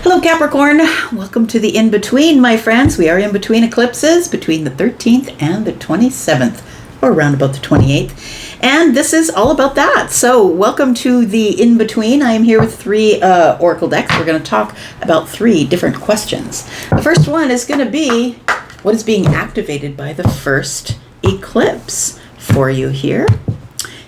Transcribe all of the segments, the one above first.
Hello Capricorn, welcome to the in-between, my friends. We are in between eclipses between the 13th and the 27th, or around about the 28th. And this is all about that. So welcome to the in-between. I am here with three oracle decks. We're going to talk about three different questions. The first one is going to be what is being activated by the first eclipse for you here.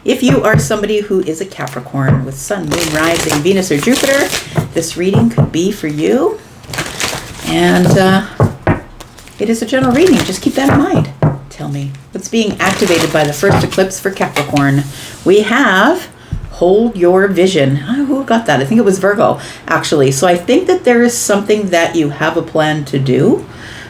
If you are somebody who is a Capricorn with Sun, Moon, Rising, Venus, or Jupiter, this reading could be for you. And it is a general reading. Just keep that in mind. Tell me what's being activated by the first eclipse for Capricorn. We have hold your vision. Oh, who got that? I think it was Virgo, actually. So I think that there is something that you have a plan to do,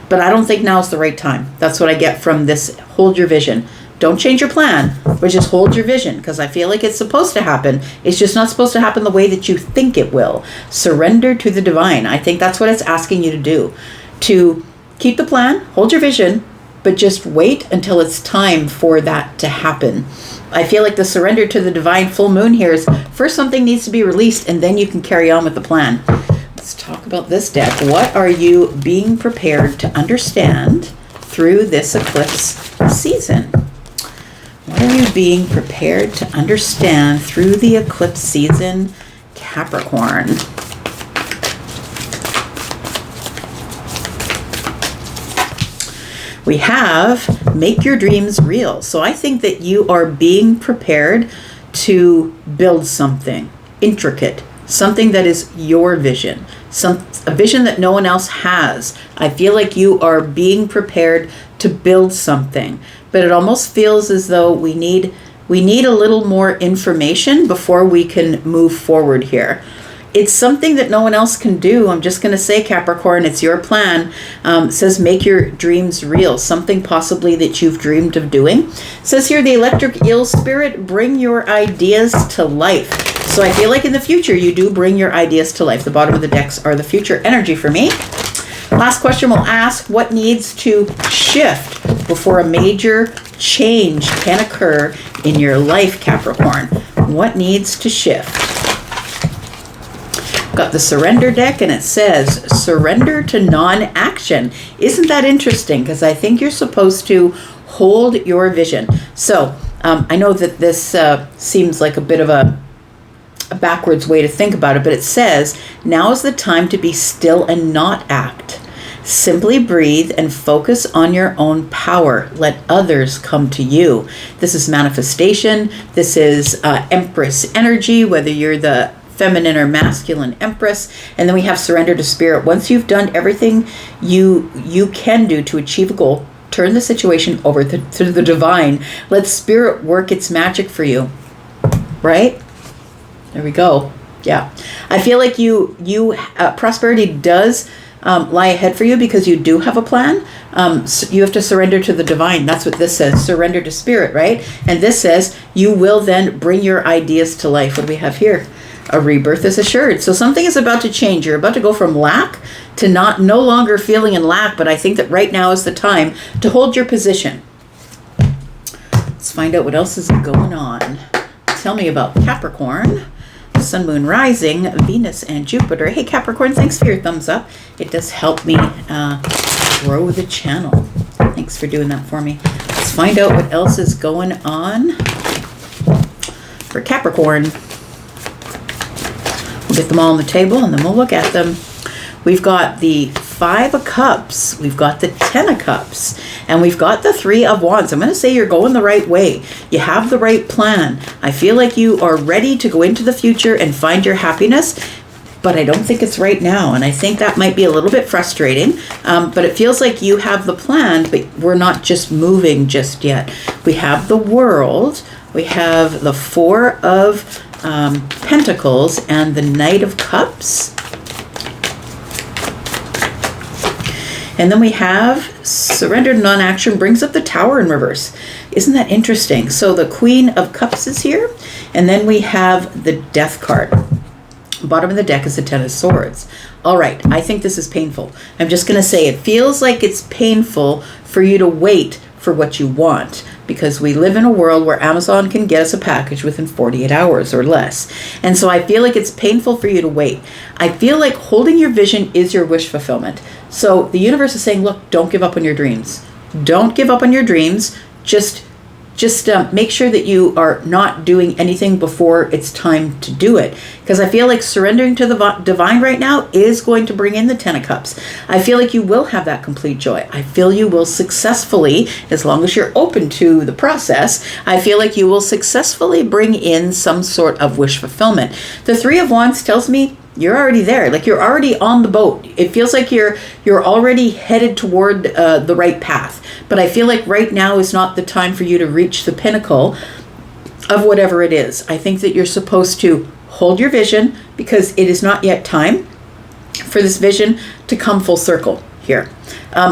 but I don't think now is the right time. That's what I get from this hold your vision. Don't change your plan, but just hold your vision, because I feel like it's supposed to happen. It's just not supposed to happen the way that you think it will. Surrender to the divine. I think that's what it's asking you to do. To keep the plan, hold your vision, but just wait until it's time for that to happen. I feel like the surrender to the divine full moon here is first something needs to be released, and then you can carry on with the plan. Let's talk about this deck. What are you being prepared to understand through this eclipse season? What are you being prepared to understand through the eclipse season, Capricorn? We have make your dreams real. So I think that you are being prepared to build something intricate, something that is your vision, a vision that no one else has. I feel like you are being prepared to build something, but it almost feels as though we need a little more information before we can move forward here. It's something that no one else can do. I'm just going to say, Capricorn, it's your plan. It says make your dreams real, something possibly that you've dreamed of doing. It says here, the electric eel spirit, bring your ideas to life. So I feel like in the future, you do bring your ideas to life. The bottom of the decks are the future energy for me. Last question we'll ask, what needs to shift before a major change can occur in your life, Capricorn? What needs to shift? Got the surrender deck, and it says surrender to non-action. Isn't that interesting? Because I think you're supposed to hold your vision. So I know that this seems like a bit of a backwards way to think about it, but it says now is the time to be still and not act. Simply breathe and focus on your own power. Let others come to you. This is manifestation. This is Empress energy, whether you're the feminine or masculine Empress. And then we have surrender to spirit. Once you've done everything you can do to achieve a goal, turn the situation over to the divine. Let spirit work its magic for you. Right? There we go. Yeah. I feel like prosperity does lie ahead for you because you do have a plan. So you have to surrender to the divine. That's what this says. Surrender to spirit, right? And this says you will then bring your ideas to life. What do we have here? A rebirth is assured. So something is about to change. You're about to go from lack to no longer feeling in lack. But I think that right now is the time to hold your position. Let's find out what else is going on. Tell me about Capricorn. Sun, Moon, Rising, Venus, and Jupiter. Hey, Capricorn, thanks for your thumbs up. It does help me grow the channel. Thanks for doing that for me. Let's find out what else is going on for Capricorn. We'll get them all on the table, and then we'll look at them. We've got the 5 of Cups, we've got the 10 of Cups, and we've got the 3 of Wands. I'm going to say you're going the right way. You have the right plan. I feel like you are ready to go into the future and find your happiness, but I don't think it's right now, and I think that might be a little bit frustrating, but it feels like you have the plan, but we're not just moving just yet. We have the World, we have the 4 of Pentacles, and the Knight of Cups. And then we have surrendered non-action brings up the Tower in reverse. Isn't that interesting? So the Queen of Cups is here. And then we have the Death card. Bottom of the deck is the 10 of Swords. All right, I think this is painful. I'm just going to say it feels like it's painful for you to wait for what you want. because we live in a world where Amazon can get us a package within 48 hours or less. And so I feel like it's painful for you to wait. I feel like holding your vision is your wish fulfillment. So the universe is saying, look, don't give up on your dreams. Don't give up on your dreams. Just make sure that you are not doing anything before it's time to do it. Because I feel like surrendering to the divine right now is going to bring in the 10 of Cups. I feel like you will have that complete joy. I feel you will successfully, as long as you're open to the process, I feel like you will successfully bring in some sort of wish fulfillment. The 3 of Wands tells me you're already there. Like, you're already on the boat. It feels like you're already headed toward the right path. But I feel like right now is not the time for you to reach the pinnacle of whatever it is. I think that you're supposed to hold your vision, because it is not yet time for this vision to come full circle here.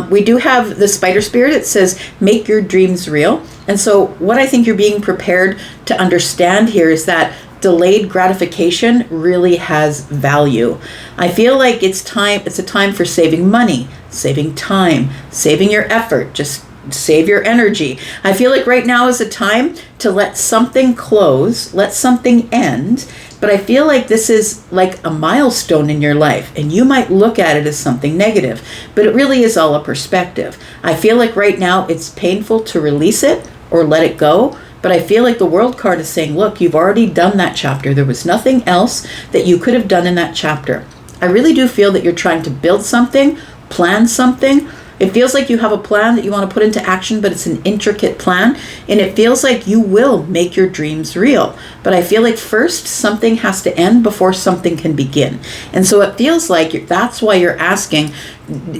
We do have the spider spirit. It says, make your dreams real. And so what I think you're being prepared to understand here is that delayed gratification really has value. I feel like it's a time for saving money, saving time, saving your effort, just save your energy. I feel like right now is a time to let something close, let something end, but I feel like this is like a milestone in your life, and you might look at it as something negative, but it really is all a perspective. I feel like right now it's painful to release it or let it go, but I feel like the World card is saying, look, you've already done that chapter. There was nothing else that you could have done in that chapter. I really do feel that you're trying to build something, plan something. It feels like you have a plan that you want to put into action, but it's an intricate plan. And it feels like you will make your dreams real. But I feel like first something has to end before something can begin. And so it feels like that's why you're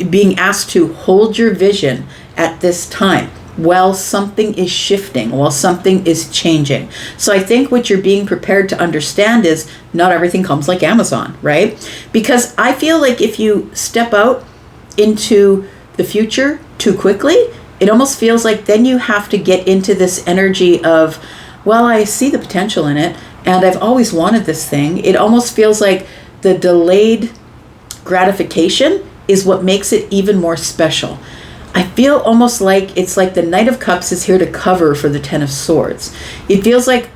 being asked to hold your vision at this time, while something is shifting, while something is changing. So I think what you're being prepared to understand is not everything comes like Amazon, right? Because I feel like if you step out into the future too quickly, it almost feels like then you have to get into this energy of, well, I see the potential in it, and I've always wanted this thing. It almost feels like the delayed gratification is what makes it even more special. I feel almost like it's like the Knight of Cups is here to cover for the 10 of Swords. It feels like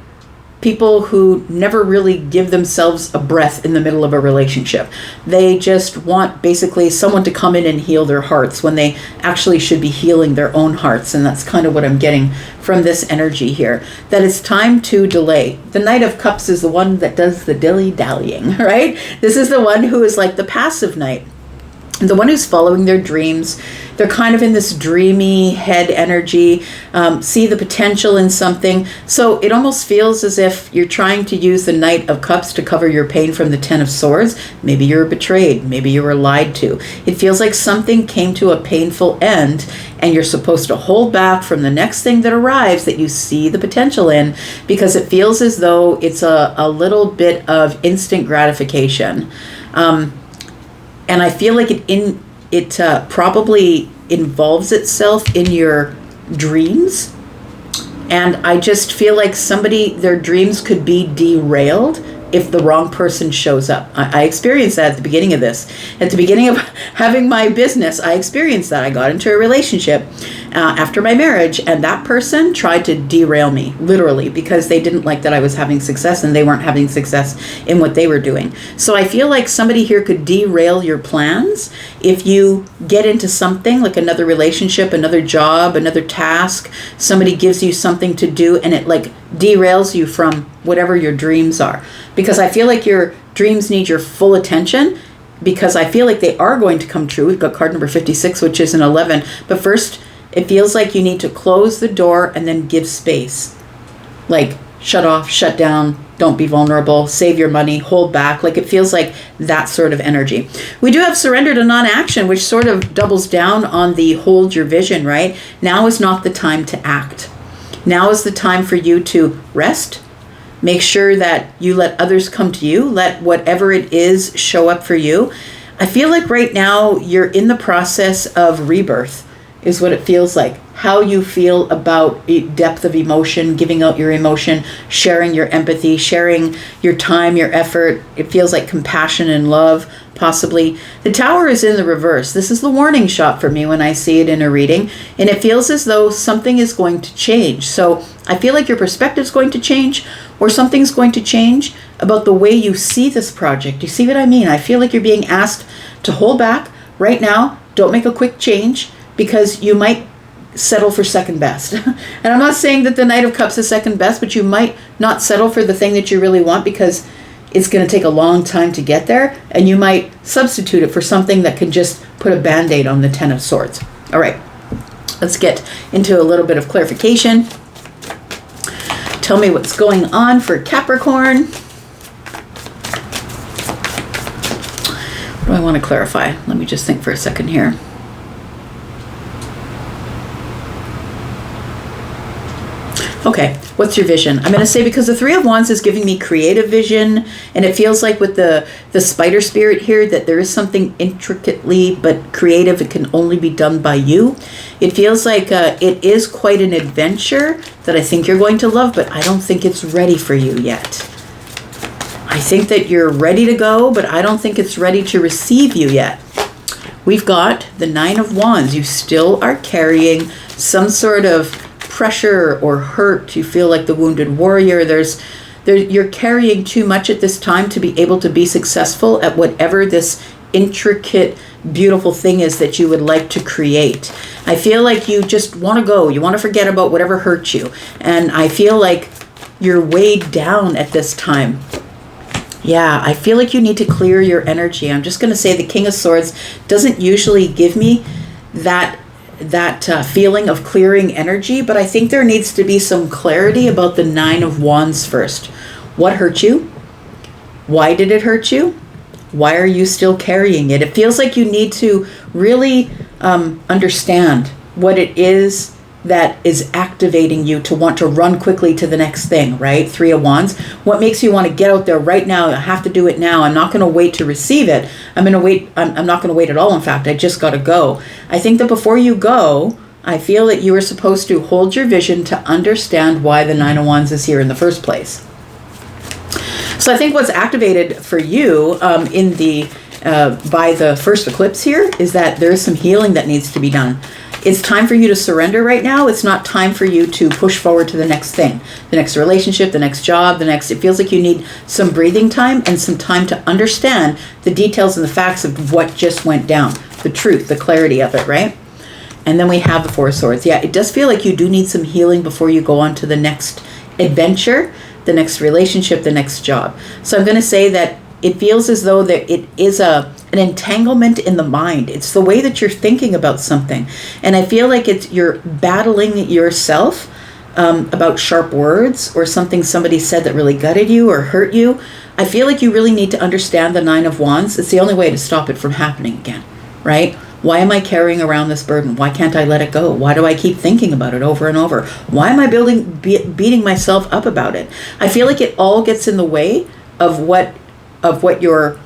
people who never really give themselves a breath in the middle of a relationship. They just want basically someone to come in and heal their hearts when they actually should be healing their own hearts. And that's kind of what I'm getting from this energy here, that it's time to delay. The Knight of Cups is the one that does the dilly-dallying, right? This is the one who is like the passive knight, the one who's following their dreams. They're kind of in this dreamy head energy, see the potential in something. So it almost feels as if you're trying to use the Knight of Cups to cover your pain from the 10 of Swords. Maybe you were betrayed. Maybe you were lied to. It feels like something came to a painful end, and you're supposed to hold back from the next thing that arrives that you see the potential in, because it feels as though it's a little bit of instant gratification. And I feel like it probably involves itself in your dreams. And I just feel like their dreams could be derailed if the wrong person shows up. I experienced that at the beginning of this. At the beginning of having my business, I experienced that. I got into a relationship after my marriage, and that person tried to derail me, literally, because they didn't like that I was having success and they weren't having success in what they were doing. So I feel like somebody here could derail your plans if you get into something like another relationship, another job, another task. Somebody gives you something to do and it like derails you from whatever your dreams are. Because I feel like your dreams need your full attention, because I feel like they are going to come true. We've got card number 56, which is an 11. But first, it feels like you need to close the door and then give space. Like shut off, shut down, don't be vulnerable, save your money, hold back. Like it feels like that sort of energy. We do have surrender to non-action, which sort of doubles down on the hold your vision, right? Now is not the time to act. Now is the time for you to rest. Make sure that you let others come to you. Let whatever it is show up for you. I feel like right now you're in the process of rebirth, is what it feels like. How you feel about depth of emotion, giving out your emotion, sharing your empathy, sharing your time, your effort. It feels like compassion and love, possibly. The Tower is in the reverse. This is the warning shot for me when I see it in a reading, and it feels as though something is going to change. So I feel like your perspective is going to change, or something's going to change about the way you see this project. You see what I mean? I feel like you're being asked to hold back right now. Don't make a quick change, because you might settle for second best. And I'm not saying that the Knight of Cups is second best, but you might not settle for the thing that you really want because it's going to take a long time to get there, and you might substitute it for something that can just put a band-aid on the Ten of Swords. All right, let's get into a little bit of clarification. Tell me what's going on for Capricorn. What do I want to clarify? Let me just think for a second here. Okay, what's your vision? I'm going to say, because the Three of Wands is giving me creative vision, and it feels like with the spider spirit here that there is something intricately but creative. It can only be done by you. It feels like it is quite an adventure that I think you're going to love, but I don't think it's ready for you yet. I think that you're ready to go, but I don't think it's ready to receive you yet. We've got the Nine of Wands. You still are carrying some sort of pressure or hurt. You feel like the wounded warrior. You're carrying too much at this time to be able to be successful at whatever this intricate, beautiful thing is that you would like to create. I feel like you just want to go. You want to forget about whatever hurt you. And I feel like you're weighed down at this time. Yeah, I feel like you need to clear your energy. I'm just going to say the King of Swords doesn't usually give me that feeling of clearing energy, but I think there needs to be some clarity about the Nine of Wands first. What hurt you? Why did it hurt you? Why are you still carrying it? It feels like you need to really understand what it is that is activating you to want to run quickly to the next thing, right? Three of Wands. What makes you want to get out there right now? I have to do it now. I'm not going to wait to receive it. I'm going to wait. I'm not going to wait at all. In fact, I just got to go. I think that before you go, I feel that you are supposed to hold your vision to understand why the Nine of Wands is here in the first place. So I think what's activated for you by the first eclipse here is that there is some healing that needs to be done. It's time for you to surrender right now. It's not time for you to push forward to the next thing, the next relationship, the next job, it feels like you need some breathing time and some time to understand the details and the facts of what just went down, the truth, the clarity of it, right? And then we have the Four of Swords. Yeah, it does feel like you do need some healing before you go on to the next adventure, the next relationship, the next job. So I'm going to say that it feels as though that it is an entanglement in the mind. It's the way that you're thinking about something. And I feel like you're battling yourself about sharp words or something somebody said that really gutted you or hurt you. I feel like you really need to understand the Nine of Wands. It's the only way to stop it from happening again, right? Why am I carrying around this burden? Why can't I let it go? Why do I keep thinking about it over and over? Why am I beating myself up about it? I feel like it all gets in the way of what your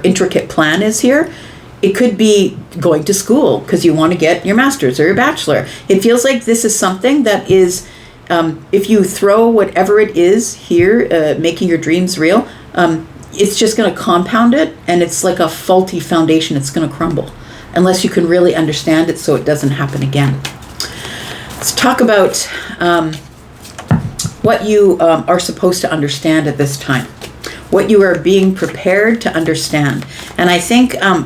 intricate plan is here. It could be going to school because you want to get your master's or your bachelor. It feels like this is something that is, if you throw whatever it is here, making your dreams real, it's just going to compound it, and it's like a faulty foundation. It's going to crumble unless you can really understand it so it doesn't happen again. Let's talk about what you are supposed to understand at this time. What you are being prepared to understand. And I think I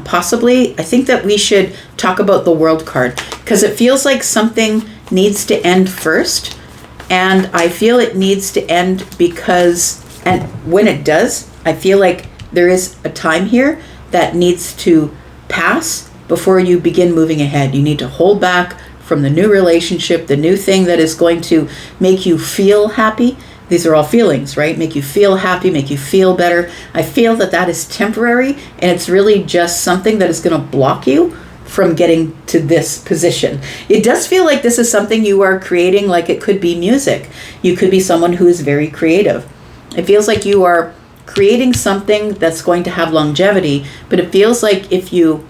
think that we should talk about the World card, because it feels like something needs to end first. And I feel it needs to end because, and when it does, I feel like there is a time here that needs to pass before you begin moving ahead. You need to hold back from the new relationship, the new thing that is going to make you feel happy. These are all feelings, right? Make you feel happy, make you feel better. I feel that that is temporary, and it's really just something that is going to block you from getting to this position. It does feel like this is something you are creating, like it could be music. You could be someone who is very creative. It feels like you are creating something that's going to have longevity, but it feels like if you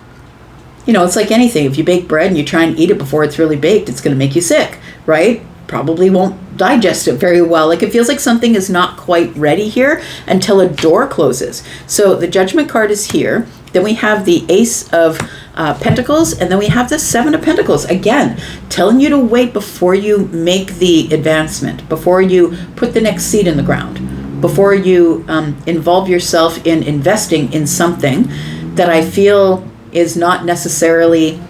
it's like anything. If you bake bread and you try and eat it before it's really baked, it's going to make you sick, right? Probably won't digest it very well. Like, it feels like something is not quite ready here until a door closes. So the Judgment card is here. Then we have the Ace of Pentacles, and then we have the Seven of Pentacles. Again, telling you to wait before you make the advancement, before you put the next seed in the ground, before you involve yourself in investing in something that I feel is not necessarily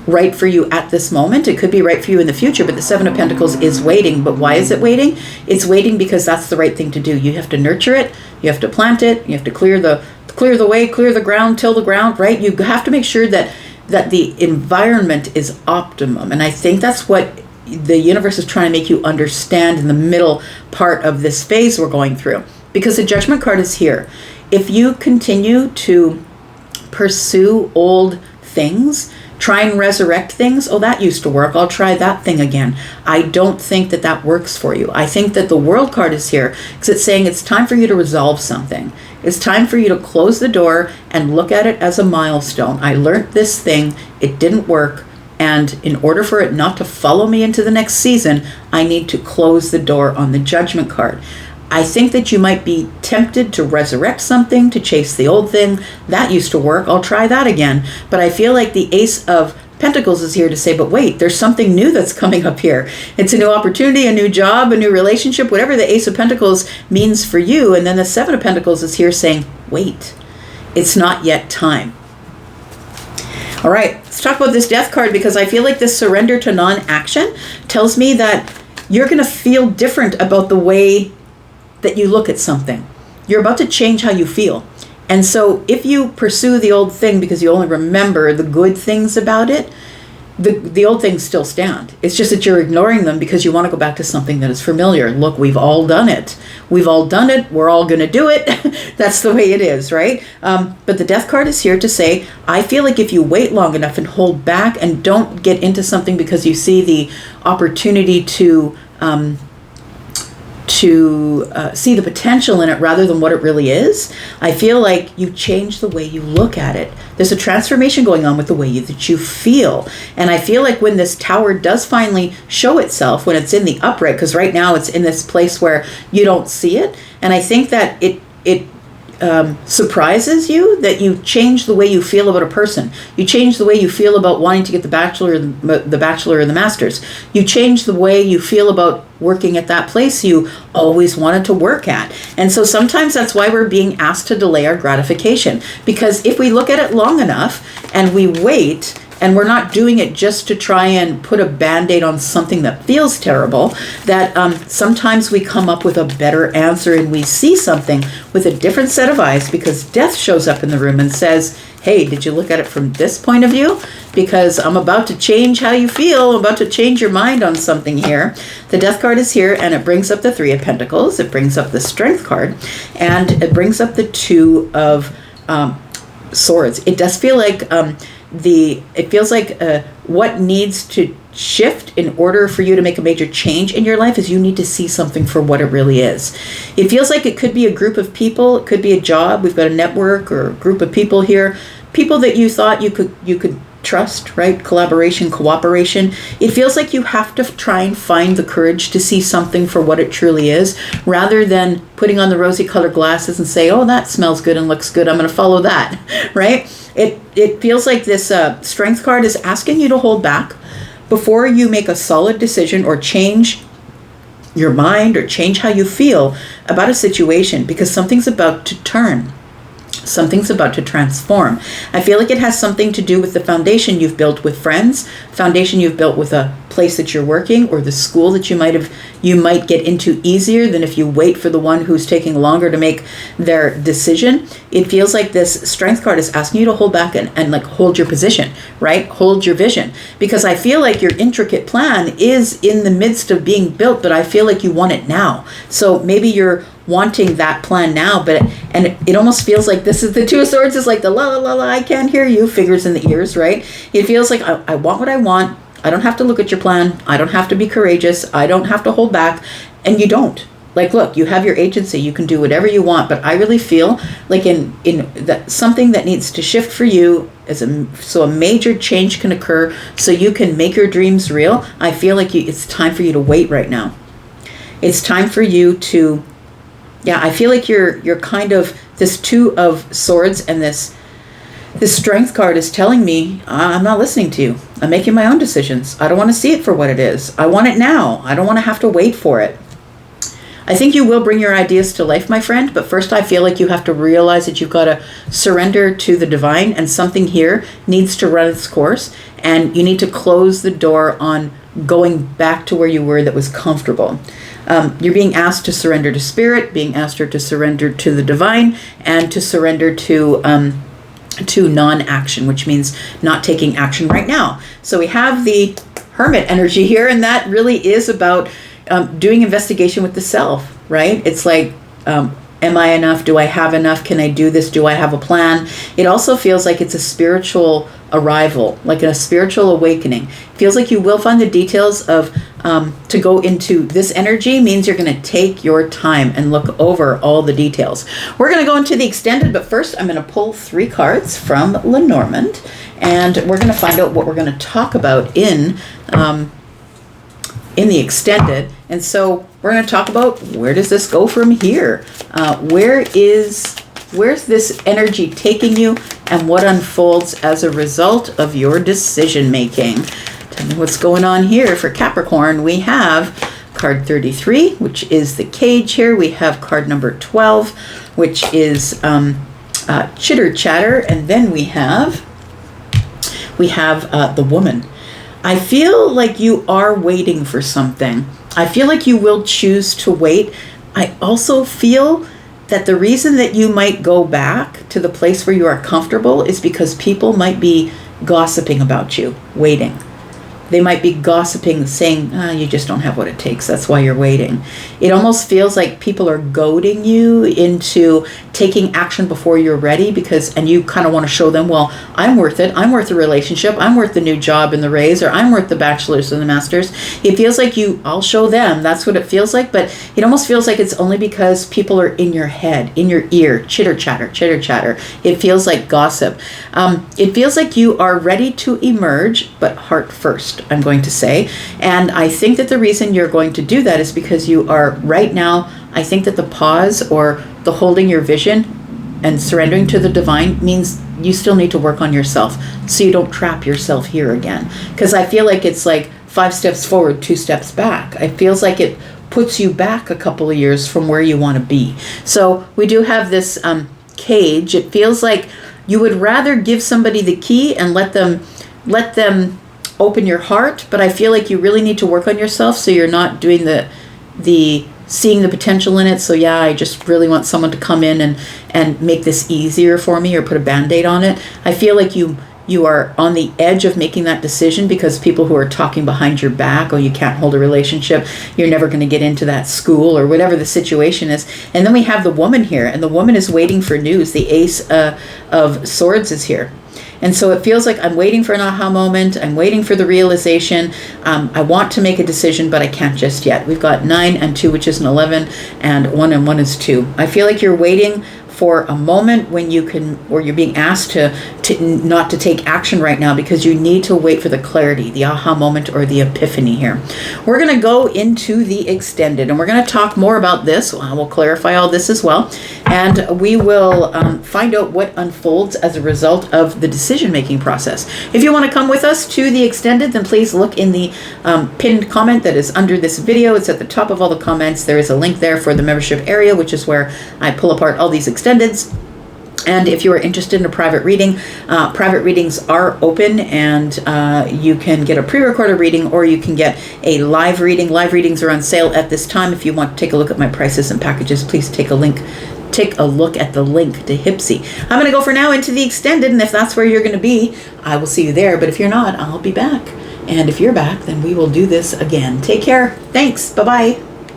right for you at this moment. It could be right for you in the future, but the Seven of Pentacles is waiting. But why is it waiting? It's waiting because that's the right thing to do. You have to nurture it. You have to plant it. You have to clear the way, clear the ground, till the ground, right? You have to make sure that the environment is optimum. And I think that's what the universe is trying to make you understand in the middle part of this phase we're going through. Because the Judgment card is here. If you continue to pursue old things, try and resurrect things. Oh, that used to work. I'll try that thing again. I don't think that that works for you. I think that the World card is here because it's saying it's time for you to resolve something. It's time for you to close the door and look at it as a milestone. I learned this thing. It didn't work. And in order for it not to follow me into the next season, I need to close the door on the Judgment card. I think that you might be tempted to resurrect something, to chase the old thing. That used to work. I'll try that again. But I feel like the Ace of Pentacles is here to say, but wait, there's something new that's coming up here. It's a new opportunity, a new job, a new relationship, whatever the Ace of Pentacles means for you. And then the Seven of Pentacles is here saying, wait, it's not yet time. All right, let's talk about this Death card, because I feel like this surrender to non-action tells me that you're going to feel different about the way that you look at something. You're about to change how you feel. And so if you pursue the old thing because you only remember the good things about it, the old things still stand. It's just that you're ignoring them because you want to go back to something that is familiar. Look, we've all done it. We've all done it. We're all going to do it. That's the way it is, right? But the Death card is here to say, I feel like if you wait long enough and hold back and don't get into something because you see the opportunity to see the potential in it rather than what it really is, I feel like you change the way you look at it. There's a transformation going on with the way that you feel. And I feel like when this Tower does finally show itself, when it's in the upright, because right now it's in this place where you don't see it, and I think that it surprises you that you change the way you feel about a person. You change the way you feel about wanting to get the bachelor or the master's. You change the way you feel about working at that place you always wanted to work at. And so sometimes that's why we're being asked to delay our gratification. Because if we look at it long enough and we wait, and we're not doing it just to try and put a Band-Aid on something that feels terrible, that sometimes we come up with a better answer and we see something with a different set of eyes, because Death shows up in the room and says, hey, did you look at it from this point of view? Because I'm about to change how you feel. I'm about to change your mind on something here. The Death card is here, and it brings up the Three of Pentacles. It brings up the Strength card, and it brings up the Two of Swords. It does feel like it feels like what needs to shift in order for you to make a major change in your life is you need to see something for what it really is. It feels like it could be a group of people. It could be a job. We've got a network or a group of people here, people that you thought you could trust, right? Collaboration, cooperation. It feels like you have to try and find the courage to see something for what it truly is, rather than putting on the rosy colored glasses and say, oh, that smells good and looks good, I'm going to follow that, right? It feels like this Strength card is asking you to hold back before you make a solid decision or change your mind or change how you feel about a situation, because something's about to turn. Something's about to transform. I feel like it has something to do with the foundation you've built with friends, foundation you've built with a place that you're working, or the school that you might get into easier than if you wait for the one who's taking longer to make their decision. It feels like this Strength card is asking you to hold back and like hold your position, right? Hold your vision. Because I feel like your intricate plan is in the midst of being built, but I feel like you want it now. So maybe you're wanting that plan now, and it almost feels like this is the Two of Swords is like the la la la la, I can't hear you, fingers in the ears, right? It feels like I want what I want. I don't have to look at your plan. I don't have to be courageous. I don't have to hold back. And you don't. Like, look, you have your agency, you can do whatever you want, but I really feel like in that something that needs to shift for you so a major change can occur so you can make your dreams real. I feel like it's time for you to wait right now. It's time for you to, I feel like you're kind of, this Two of Swords and this Strength card is telling me, I'm not listening to you. I'm making my own decisions. I don't want to see it for what it is. I want it now. I don't want to have to wait for it. I think you will bring your ideas to life, my friend, but first I feel like you have to realize that you've got to surrender to the divine, and something here needs to run its course, and you need to close the door on going back to where you were that was comfortable. You're being asked to surrender to spirit, being asked to surrender to the divine, and to surrender to non-action, which means not taking action right now. So we have the Hermit energy here, and that really is about doing investigation with the self, right? It's like, am I enough? Do I have enough? Can I do this? Do I have a plan? It also feels like it's a spiritual arrival, like a spiritual awakening. It feels like you will find the details of, to go into this energy means you're going to take your time and look over all the details. We're going to go into the extended, but first I'm going to pull 3 cards from Lenormand, and we're going to find out what we're going to talk about in the extended. And so we're going to talk about, where does this go from here? Where's this energy taking you, and what unfolds as a result of your decision making? Tell me what's going on here for Capricorn. We have card 33, which is the Cage here. We have card number 12, which is Chitter Chatter. And then we have the Woman. I feel like you are waiting for something. I feel like you will choose to wait. I also feel that the reason that you might go back to the place where you are comfortable is because people might be gossiping about you, waiting. They might be gossiping, saying, you just don't have what it takes. That's why you're waiting. It almost feels like people are goading you into taking action before you're ready, and you kind of want to show them, well, I'm worth it. I'm worth the relationship. I'm worth the new job and the raise, or I'm worth the bachelor's and the master's. It feels like I'll show them. That's what it feels like. But it almost feels like it's only because people are in your head, in your ear, chitter chatter, chitter chatter. It feels like gossip. It feels like you are ready to emerge, but heart first, I'm going to say. And I think that the reason you're going to do that is because you are right now, I think that the pause or the holding your vision and surrendering to the divine means you still need to work on yourself so you don't trap yourself here again. Because I feel like it's like 5 steps forward, 2 steps back. It feels like it puts you back a couple of years from where you want to be. So we do have this cage. It feels like you would rather give somebody the key and let them open your heart, but I feel like you really need to work on yourself so you're not doing the seeing the potential in it. So yeah, I just really want someone to come in and make this easier for me, or put a band-aid on it. I feel like you are on the edge of making that decision because people who are talking behind your back, oh, you can't hold a relationship, you're never going to get into that school, or whatever the situation is. And then we have the Woman here, and the Woman is waiting for news. The Ace of Swords is here. And so it feels like I'm waiting for an aha moment. I'm waiting for the realization. I want to make a decision, but I can't just yet. We've got 9 and 2, which is an 11, and 1 and 1 is 2. I feel like you're waiting for a moment when you can, or you're being asked to not to take action right now because you need to wait for the clarity, the aha moment, or the epiphany here. We're going to go into the extended, and we're going to talk more about this. We'll clarify all this as well, and we will find out what unfolds as a result of the decision-making process. If you want to come with us to the extended, then please look in the pinned comment that is under this video. It's at the top of all the comments. There is a link there for the membership area, which is where I pull apart all these extendeds. And if you are interested in a private reading, private readings are open, and you can get a pre-recorded reading, or you can get a live reading. Live readings are on sale at this time. If you want to take a look at my prices and packages, please take a look at the link to Hypsee. I'm going to go for now into the extended, and if that's where you're going to be, I will see you there. But if you're not, I'll be back. And if you're back, then we will do this again. Take care. Thanks. Bye-bye.